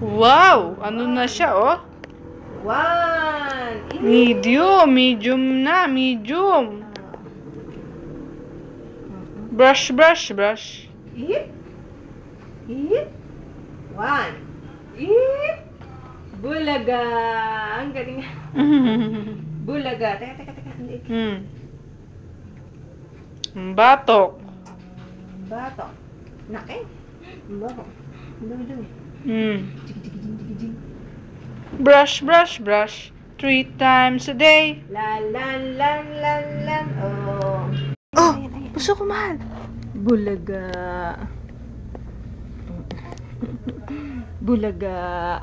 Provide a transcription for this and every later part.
Wow! Ano na siya, oh? 1. Medium. Medium na. Medium. Brush, brush, brush. Ihip. Ihip. 1. Ihip. Bulaga. Ang galing. Bulaga. Teka. Batok. Batok. Naki. Batok. Dumi. Brush, brush, brush. 3 times a day. Lan. Oh, puso ko, mahal. Bulaga. Bulaga.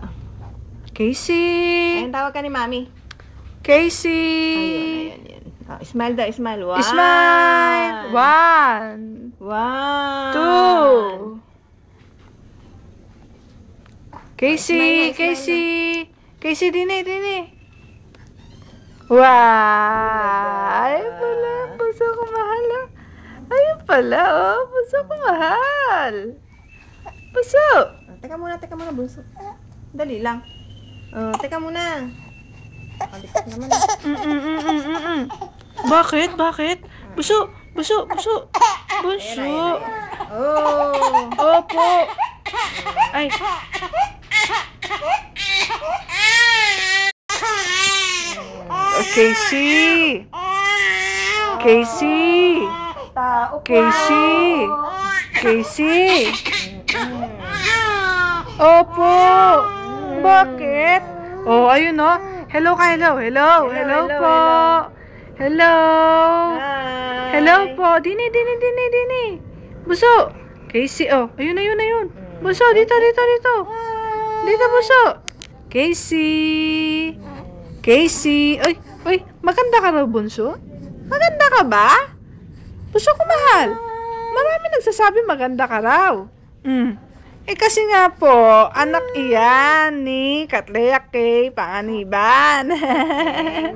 Casey. Ayun, tawag ka ni Mami. Casey. Ayun. Oh, smile daw, smile. 1. Smile. 1. 1. 2. Casey, Smile na. Casey, dini. Wow! Ayun pala, puso ko mahal. Ayun pala, oh, puso ko mahal. Puso. Teka muna, bunso. Dali lang. Teka muna. Palikat naman. Bakit? Puso. Bunso. Oh. Opo. Ay. Casey. Tao po. Casey. Opo. Bakit? Oh, ayun oh. Hello ka, hello po. Hello. Hi. Hello po. Dini. Buso. Casey, oh. Ayun. Buso, dito. Dito, Buso. Casey. Ay, maganda ka raw, Bunso? Maganda ka ba? Buso ko, mahal. Marami nagsasabi maganda ka raw. Kasi nga po, anak iyan ni Katleya Kay Panganiban.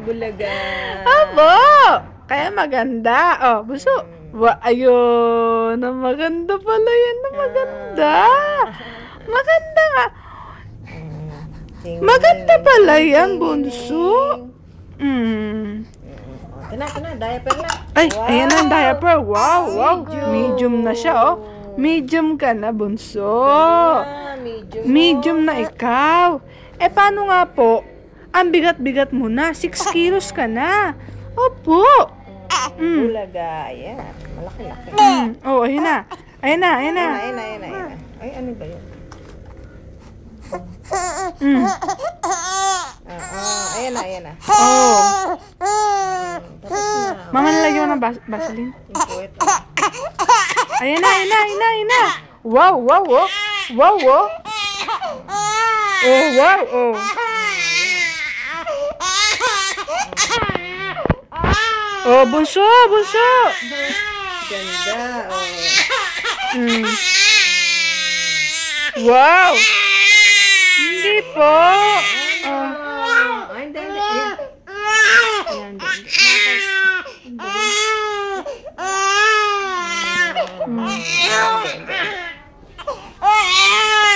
Bulaga. Abo! Kaya maganda. Oh, Buso. Ayun. Maganda pala yan. Maganda. Maganda nga. Maganda pala yan, Bunso. Ito na, diaper na. Ay, ayan na ang diaper. Wow. Medium na siya, oh. Medium ka na, Bunso. Medium na ikaw. Paano nga po? Ang bigat-bigat mo na. 6 kilos ka na. Opo. Bulaga. Ayan. Malaki-laki. Oh, ayun na. Ayan. Ay, ano ba yun? Ayan na. Oh. Tapos na. Mama, nalagyan mo ng Vaseline. Ito. Ayan na. Wow. Oh, wow, oh. Oh, bunso. Ganda. Wow. Hindi po.